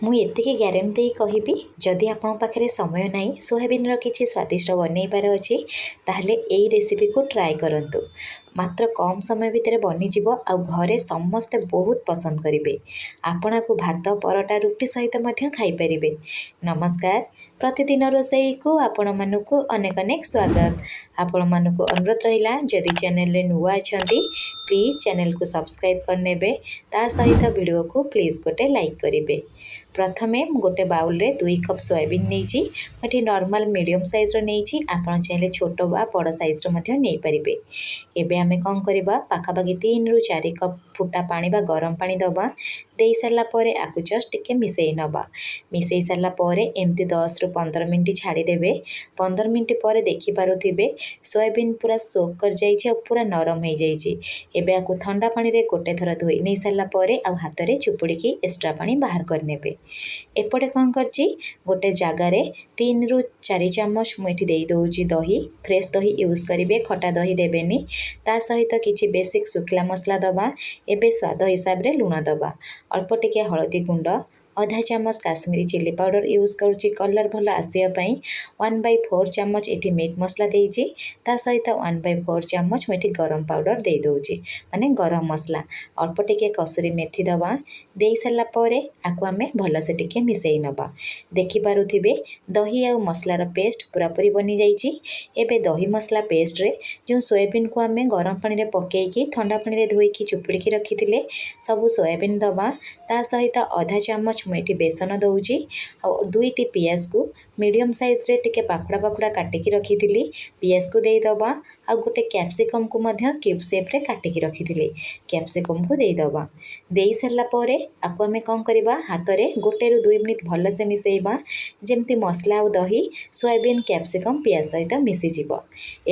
ମୁଁ ଏତିକି ଗ୍ୟାରେଣ୍ଟି ଦେଇ କହିବି ଯଦି ଆପଣଙ୍କ ପାଖରେ ସମୟ ନାହିଁ ସୋୟାବିନ୍ର କିଛି ସ୍ୱାଦିଷ୍ଟ ବନେଇବାର ଅଛି ତାହେଲେ ଏଇ ରେସିପିକୁ ଟ୍ରାଏ କରନ୍ତୁ। ମାତ୍ର କମ୍ ସମୟ ଭିତରେ ବନିଯିବ ଆଉ ଘରେ ସମସ୍ତେ ବହୁତ ପସନ୍ଦ କରିବେ। ଆପଣଙ୍କୁ ଭାତ ପରଟା ରୁଟି ସହିତ ମଧ୍ୟ ଖାଇପାରିବେ। ନମସ୍କାର, ପ୍ରତିଦିନ ରୋଷେଇକୁ ଆପଣମାନଙ୍କୁ ଅନେକ ଅନେକ ସ୍ୱାଗତ। ଆପଣମାନଙ୍କୁ ଅନୁରୋଧ ରହିଲା ଯଦି ଚ୍ୟାନେଲରେ ନୂଆ ଅଛନ୍ତି ପ୍ଲିଜ୍ ଚ୍ୟାନେଲକୁ ସବସ୍କ୍ରାଇବ୍ କରିନେବେ। ତା ସହିତ ଭିଡ଼ିଓକୁ ପ୍ଲିଜ୍ ଗୋଟେ ଲାଇକ୍ କରିବେ। ପ୍ରଥମେ ମୁଁ ଗୋଟେ ବାଉଲରେ 2 କପ୍ ସୋୟାବିନ୍ ନେଇଛି। ମୁଁ ଏଠି ନର୍ମାଲ୍ ମିଡ଼ିୟମ୍ ସାଇଜ୍ର ନେଇଛି। ଆପଣ ଚାହିଁଲେ ଛୋଟ ବା ବଡ଼ ସାଇଜ୍ର ମଧ୍ୟ ନେଇପାରିବେ। ଏବେ ଆମେ କ'ଣ କରିବା, ପାଖାପାଖି 3ରୁ 4 କପ୍ ଫୁଟା ପାଣି ବା ଗରମ ପାଣି ଦେବା। ଦେଇସାରିଲା ପରେ ଆକୁ ଜଷ୍ଟ ଟିକେ ମିଶାଇ ନେବା। ମିଶାଇ ସାରିଲା ପରେ ଏମିତି 10ରୁ 15 ମିନିଟ୍ ଛାଡ଼ିଦେବେ। 15 ମିନିଟ୍ ପରେ ଦେଖିପାରୁଥିବେ ସୋୟାବିନ୍ ପୁରା ସୋକ୍ କରିଯାଇଛି ଆଉ ପୁରା ନରମ ହୋଇଯାଇଛି। ଏବେ ଆକୁ ଥଣ୍ଡା ପାଣିରେ ଗୋଟେ ଥର ଧୋଇ ନେଇ ସାରିଲା ପରେ ଆଉ ହାତରେ ଚୁପୁଡ଼ିକି ଏକ୍ସଟ୍ରା ପାଣି ବାହାର କରିନେବେ। ଏପଟେ କ'ଣ କରିଛି, ଗୋଟେ ଜାଗାରେ 3ରୁ 4 ଚାମଚ ମୁଁ ଏଠି ଦେଇଦେଉଛି ଦହି। ଫ୍ରେଶ୍ ଦହି ୟୁଜ୍ କରିବେ, ଖଟା ଦହି ଦେବେନି। ତା ସହିତ କିଛି ବେସିକ୍ ଶୁଖିଲା ମସଲା ଦେବା। ଏବେ ସ୍ୱାଦ ହିସାବରେ ଲୁଣ ଦେବା। ଅଳ୍ପ ଟିକେ ହଳଦୀ ଗୁଣ୍ଡ, ଅଧା ଚାମଚ କାଶ୍ମୀରୀ ଚିଲି ପାଉଡ଼ର ୟୁଜ୍ କରୁଛି କଲର୍ ଭଲ ଆସିବା ପାଇଁ। 1/4 ଚାମଚ ଏଠି ମିଟ୍ ମସଲା ଦେଇଛି। ତା ସହିତ 1/4 ଚାମଚ ମୁଁ ଏଠି ଗରମ ପାଉଡ଼ର ଦେଇଦେଉଛି, ମାନେ ଗରମ ମସଲା। ଅଳ୍ପ ଟିକେ କସୁରୀ ମେଥି ଦେବା। ଦେଇସାରିଲା ପରେ ଆକୁ ଆମେ ଭଲସେ ଟିକେ ମିଶାଇ ନେବା। ଦେଖିପାରୁଥିବେ ଦହି ଆଉ ମସଲାର ପେଷ୍ଟ ପୁରାପୁରି ବନିଯାଇଛି। ଏବେ ଦହି ମସଲା ପେଷ୍ଟରେ ଯେଉଁ ସୋୟାବିନ୍କୁ ଆମେ ଗରମ ପାଣିରେ ପକାଇକି ଥଣ୍ଡା ପାଣିରେ ଧୋଇକି ଚୁପୁଡ଼ିକି ରଖିଥିଲେ ସବୁ ସୋୟାବିନ୍ ଦେବା। ତା ସହିତ ଅଧା ଚାମଚ ମୁଁ ଏଠି ବେସନ ଦେଉଛି। ଆଉ 2ଟି ପିଆଜକୁ ମିଡ଼ିୟମ୍ ସାଇଜ୍ରେ ଟିକେ ପାଖୁଡ଼ା ପାଖୁଡ଼ା କାଟିକି ରଖିଥିଲି, ପିଆଜକୁ ଦେଇଦେବା। ଆଉ ଗୋଟେ କ୍ୟାପ୍ସିକମ୍କୁ ମଧ୍ୟ କ୍ୟୁବ୍ ସେପ୍ରେ କାଟିକି ରଖିଥିଲି, କ୍ୟାପ୍ସିକମ୍କୁ ଦେଇଦେବା। ଦେଇସାରିଲା ପରେ ଆକୁ ଆମେ କ'ଣ କରିବା, ହାତରେ 1ରୁ 2 ମିନିଟ୍ ଭଲସେ ମିଶାଇବା ଯେମିତି ମସଲା ଆଉ ଦହି ସୋୟାବିନ୍ କ୍ୟାପ୍ସିକମ୍ ପିଆଜ ସହିତ ମିଶିଯିବ।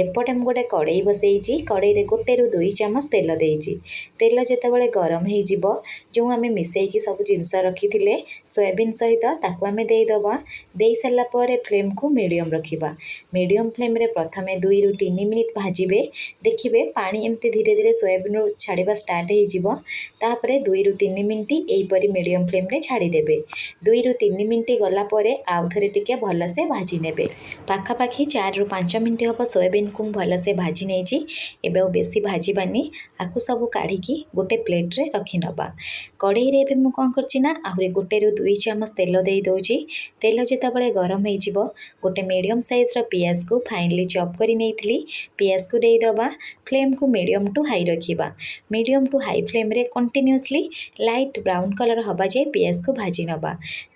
ଏପଟେ ମୁଁ ଗୋଟେ କଡ଼େଇ ବସାଇଛି। କଡ଼େଇରେ 1ରୁ 2 ଚାମଚ ତେଲ ଦେଇଛି। ତେଲ ଯେତେବେଳେ ଗରମ ହୋଇଯିବ ଯେଉଁ ଆମେ ମିଶାଇକି ସବୁ ଜିନିଷ ରଖିଥିଲେ ସୋୟାବିନ୍ ସହିତ ତାକୁ ଆମେ ଦେଇଦେବା। ଦେଇସାରିଲା ପରେ ଫ୍ଲେମ୍କୁ ମିଡ଼ିୟମ୍ ରଖିବା। ମିଡ଼ିୟମ୍ ଫ୍ଲେମ୍ରେ ପ୍ରଥମେ 2ରୁ 3 ମିନିଟ୍ ଭାଜିବେ। ଦେଖିବେ ପାଣି ଏମିତି ଧୀରେ ଧୀରେ ସୋୟାବିନ୍ରୁ ଛାଡ଼ିବା ଷ୍ଟାର୍ଟ ହୋଇଯିବ। ତାପରେ 2ରୁ 3 ମିନିଟ୍ ଏହିପରି ମିଡ଼ିୟମ୍ ଫ୍ଲେମ୍ରେ ଛାଡ଼ିଦେବେ। 2ରୁ 3 ମିନିଟ୍ ଗଲା ପରେ ଆଉ ଥରେ ଟିକେ ଭଲସେ ଭାଜି ନେବେ। ପାଖାପାଖି 4ରୁ 5 ମିନିଟ୍ ହେବ ସୋୟାବିନ୍କୁ ମୁଁ ଭଲସେ ଭାଜି ନେଇଛି। ଏବେ ଆଉ ବେଶୀ ଭାଜିବାନି। ଆକୁ ସବୁ କାଢ଼ିକି ଗୋଟେ ପ୍ଲେଟ୍ରେ ରଖିନେବା। କଡ଼େଇରେ ଏବେ ମୁଁ କ'ଣ କରିଛି ନା ଆହୁରି 1ରୁ 2 ଚାମଚ ତେଲ ଦେଇଦେଉଛି। ତେଲ ଯେତେବେଳେ ଗରମ ହୋଇଯିବ ଗୋଟେ ମିଡ଼ିୟମ୍ ସାଇଜ୍ର ପିଆଜକୁ ଫାଇନଲି ଚପ୍ କରି ନେଇଥିଲି, ପିଆଜକୁ ଦେଇଦେବା। ଫ୍ଲେମ୍କୁ ମିଡ଼ିୟମ୍ ଟୁ ହାଇ ରଖିବା। ମିଡ଼ିୟମ୍ ଟୁ ହାଇ ଫ୍ଲେମ୍ରେ କଣ୍ଟିନ୍ୟୁଅସ୍ଲି ଲାଇଟ୍ ବ୍ରାଉନ୍ କଲର୍ ହେବା ଯାଏ ପିଆଜକୁ ଭାଜି ନେବା।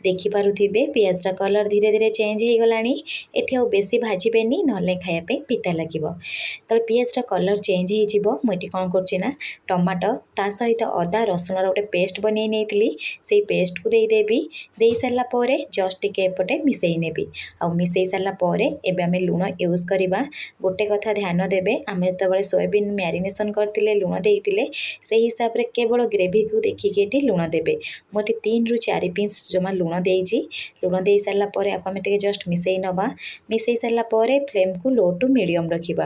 ଦେଖିପାରୁଥିବେ ପିଆଜର କଲର୍ ଧୀରେ ଧୀରେ ଚେଞ୍ଜ ହୋଇଗଲାଣି। ଏଠି ଆଉ ବେଶୀ ଭାଜିବେନି, ନହେଲେ ଖାଇବା ପାଇଁ ପିତା ଲାଗିବ। ଯେତେବେଳେ ପିଆଜର କଲର୍ ଚେଞ୍ଜ ହୋଇଯିବ ମୁଁ ଏଠି କ'ଣ କରୁଛି ନା ଟମାଟୋ ତା ସହିତ ଅଦା ରସୁଣର ଗୋଟେ ପେଷ୍ଟ ବନେଇ ନେଇଥିଲି, ସେଇ ପେଷ୍ଟକୁ ଦେଇଦେବି। ଦେଇସାରିଲା ପରେ ଜଷ୍ଟ ଟିକେ ଏପଟେ ମିଶାଇ ନେବି। ଆଉ ମିଶାଇ ସାରିଲା ପରେ ଏବେ ଆମେ ଲୁଣ ୟୁଜ୍ କରିବା। ଗୋଟେ କଥା ଧ୍ୟାନ ଦେବେ, ଆମେ ଯେତେବେଳେ ସୋୟାବିନ୍ ମ୍ୟାରିନେସନ୍ କରିଥିଲେ ଲୁଣ ଦେଇଥିଲେ ସେହି ହିସାବରେ କେବଳ ଗ୍ରେଭିକୁ ଦେଖିକି ଏଠି ଲୁଣ ଦେବେ। ମୁଁ ଏଠି 3ରୁ 4 ପିସ୍ ଜମା ଲୁଣ ଦେଇଛି। ଲୁଣ ଦେଇସାରିଲା ପରେ ଆକୁ ଆମେ ଟିକେ ଜଷ୍ଟ ମିଶାଇ ନେବା। ମିଶାଇ ସାରିଲା ପରେ ଫ୍ଲେମ୍କୁ ଲୋ ଟୁ ମିଡ଼ିୟମ୍ ରଖିବା।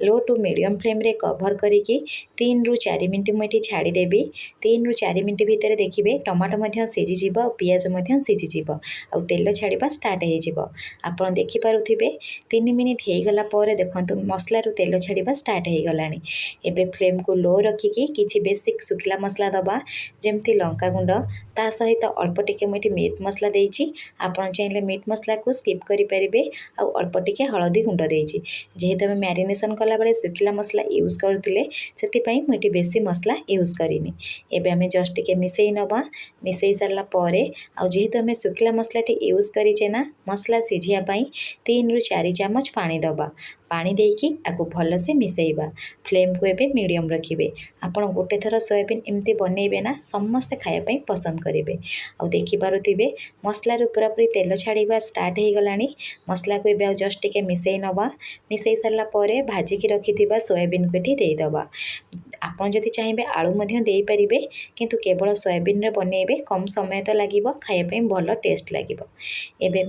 ଲୋ ଟୁ ମିଡ଼ିୟମ୍ ଫ୍ଲେମ୍ରେ କଭର୍ କରିକି 3ରୁ 4 ମିନିଟ୍ ମୁଁ ଏଠି ଛାଡ଼ିଦେବି। 3ରୁ 4 ମିନିଟ୍ ଭିତରେ ଦେଖିବେ ଟମାଟୋ ମଧ୍ୟ ସିଝିଯିବ ଆଉ ପିଆଜ ମଧ୍ୟ ସିଝିଯିବ ଆଉ ତେଲ ଛାଡ଼ିବା ଷ୍ଟାର୍ଟ ହୋଇଯିବ। ଆପଣ ଦେଖିପାରୁଥିବେ 3 ମିନିଟ୍ ହୋଇଗଲା ପରେ ଦେଖନ୍ତୁ ମସଲାରୁ ତେଲ ଛାଡ଼ିବା ଷ୍ଟାର୍ଟ ହୋଇଗଲାଣି। ଏବେ ଫ୍ଲେମ୍କୁ ଲୋ ରଖିକି କିଛି ବେସିକ୍ ଶୁଖିଲା ମସଲା ଦେବା ଯେମିତି ଲଙ୍କାଗୁଣ୍ଡ, ତା ସହିତ ଅଳ୍ପ ଟିକେ ମୁଁ ଏଠି ମିଟ୍ ମସଲା ଦେଇଛି। ଆପଣ ଚାହିଁଲେ ମିଟ୍ ମସଲାକୁ ସ୍କିପ୍ କରିପାରିବେ। ଆଉ ଅଳ୍ପ ଟିକେ ହଳଦୀ ଗୁଣ୍ଡ ଦେଇଛି। ଯେହେତୁ ଆମେ ମ୍ୟାରିନେସନ୍ କଲାବେଳେ ଶୁଖିଲା ମସଲା ୟୁଜ୍ କରୁଥିଲେ ସେଥିପାଇଁ ମୁଁ ଏଠି ବେଶୀ ମସଲା ୟୁଜ୍ କରିନି। ଏବେ ଆମେ ଜଷ୍ଟ ଟିକେ ମିଶାଇ ନେବା। ମିଶାଇ ସାରିଲା ପରେ ଆଉ ଯେହେତୁ ଆମେ ଶୁଖିଲା ମସଲାଟି ୟୁଜ୍ କରିଛେ ନା ମସଲା ସିଝିବା ପାଇଁ 3ରୁ 4 ଚାମଚ ପାଣି ଦେବା। ପାଣି ଦେଇକି ଆକୁ ଭଲସେ ମିଶାଇବା। ଫ୍ଲେମ୍କୁ ଏବେ ମିଡ଼ିୟମ୍ ରଖିବେ। ଆପଣ ଗୋଟେ ଥର ସୋୟାବିନ୍ ଏମିତି ବନେଇବେ ନା ସମସ୍ତେ ଖାଇବା ପାଇଁ ପସନ୍ଦ କରିବେ। ଆଉ ଦେଖିପାରୁଥିବେ ମସଲାରୁ ପୁରାପୁରି ତେଲ ଛାଡ଼ିବା ଷ୍ଟାର୍ଟ ହୋଇଗଲାଣି। ମସଲାକୁ ଏବେ ଆଉ ଜଷ୍ଟ ଟିକେ ମିଶାଇ ନେବା। ମିଶାଇ ସାରିଲା ପରେ ଭାଜିକି ରଖିଥିବା ସୋୟାବିନ୍କୁ ଏଠି ଦେଇଦେବା। ଆପଣ ଯଦି ଚାହିଁବେ ଆଳୁ ମଧ୍ୟ ଦେଇପାରିବେ, କିନ୍ତୁ କେବଳ ସୋୟାବିନ୍ରେ ବନେଇବେ। କମ୍ ସମୟ ତ ଲାଗିବ, ଖାଇବା ପାଇଁ ଭଲ ଟେଷ୍ଟ ଲାଗିବ। ଏବେ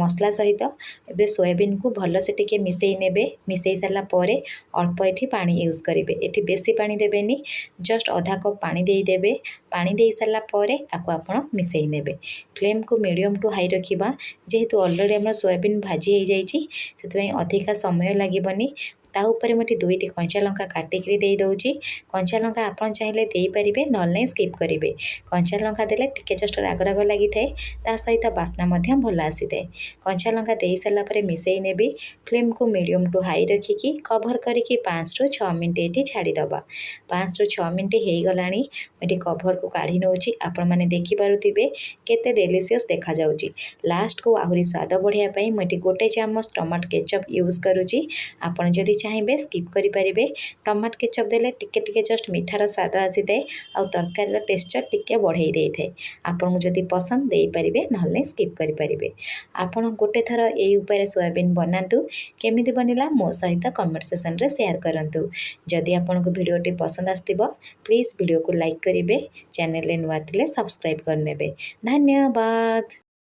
ମସଲା ସହିତ ଏବେ ସୋୟାବିନ୍କୁ ଭଲସେ ଟିକେ ମିଶାଇ ନେବେ। ମିଶାଇ ସାରିଲା ପରେ ଅଳ୍ପ ଏଠି ପାଣି ୟୁଜ୍ କରିବେ। ଏଠି ବେଶୀ ପାଣି ଦେବେନି, ଜଷ୍ଟ ଅଧା କପ୍ ପାଣି ଦେଇଦେବେ। ପାଣି ଦେଇ ସାରିଲା ପରେ ଆକୁ ଆପଣ ମିଶାଇ ନେବେ। ଫ୍ଲେମ୍କୁ ମିଡ଼ିୟମ୍ ଟୁ ହାଇ ରଖିବା। ଯେହେତୁ ଅଲରେଡ଼ି ଆମର ସୋୟାବିନ୍ ଭାଜି ହେଇଯାଇଛି, ସେଥିପାଇଁ ଅଧିକା ସମୟ ଲାଗିବନି। ତା ଉପରେ ମୁଁ ଏଠି 2ଟି କଞ୍ଚା ଲଙ୍କା କାଟିକିରି ଦେଇଦେଉଛି। କଞ୍ଚା ଲଙ୍କା ଆପଣ ଚାହିଁଲେ ଦେଇପାରିବେ, ନହେଲେ ନାହିଁ ସ୍କିପ୍ କରିବେ। କଞ୍ଚା ଲଙ୍କା ଦେଲେ ଟିକେ ଜଷ୍ଟ ରାଗ ରାଗ ଲାଗିଥାଏ, ତା ସହିତ ବାସ୍ନା ମଧ୍ୟ ଭଲ ଆସିଥାଏ। କଞ୍ଚା ଲଙ୍କା ଦେଇସାରିଲା ପରେ ମିଶାଇ ନେବି। ଫ୍ଲେମ୍କୁ ମିଡ଼ିୟମ୍ ଟୁ ହାଇ ରଖିକି କଭର୍ କରିକି 5ରୁ 6 ମିନିଟ୍ ଏଠି ଛାଡ଼ିଦେବା। 5ରୁ 6 ମିନିଟ୍ ହେଇଗଲାଣି। ଏଠି କଭର୍କୁ କାଢ଼ି ନେଉଛି। ଆପଣମାନେ ଦେଖିପାରୁଥିବେ କେତେ ଡେଲିସିୟସ୍ ଦେଖାଯାଉଛି। ଲାଷ୍ଟକୁ ଆହୁରି ସ୍ୱାଦ ବଢ଼ିବା ପାଇଁ ମୁଁ ଏଠି 1 ଚାମଚ ଟମାଟୋ କେଚପ୍ ୟୁଜ୍ କରୁଛି। ଆପଣ ଯଦି ଚାହିଁବେ ସ୍କିପ୍ କରିପାରିବେ। ଟମାଟୋ କେଚପ୍ ଦେଲେ ଟିକେ ଜଷ୍ଟ ମିଠାର ସ୍ୱାଦ ଆସିଥାଏ, ଆଉ ତରକାରୀର ଟେକ୍ସଚର୍ ଟିକେ ବଢ଼େଇ ଦେଇଥାଏ। ଆପଣଙ୍କୁ ଯଦି ପସନ୍ଦ ଦେଇପାରିବେ, ନହେଲେ ସ୍କିପ୍ କରିପାରିବେ। ଆପଣ ଗୋଟେ ଥର ଏଇ ଉପାୟରେ ସୋୟାବିନ୍ ବନାନ୍ତୁ। କେମିତି ବନିଲା ମୋ ସହିତ କମେଣ୍ଟ ସେକ୍ସନରେ ସେୟାର କରନ୍ତୁ। ଯଦି ଆପଣଙ୍କୁ ଭିଡ଼ିଓଟି ପସନ୍ଦ ଆସିଥିବ, ପ୍ଲିଜ୍ ଭିଡ଼ିଓକୁ ଲାଇକ୍ କରିବେ। ଚ୍ୟାନେଲରେ ନୂଆ ଥିଲେ ସବସ୍କ୍ରାଇବ୍ କରିନେବେ। ଧନ୍ୟବାଦ।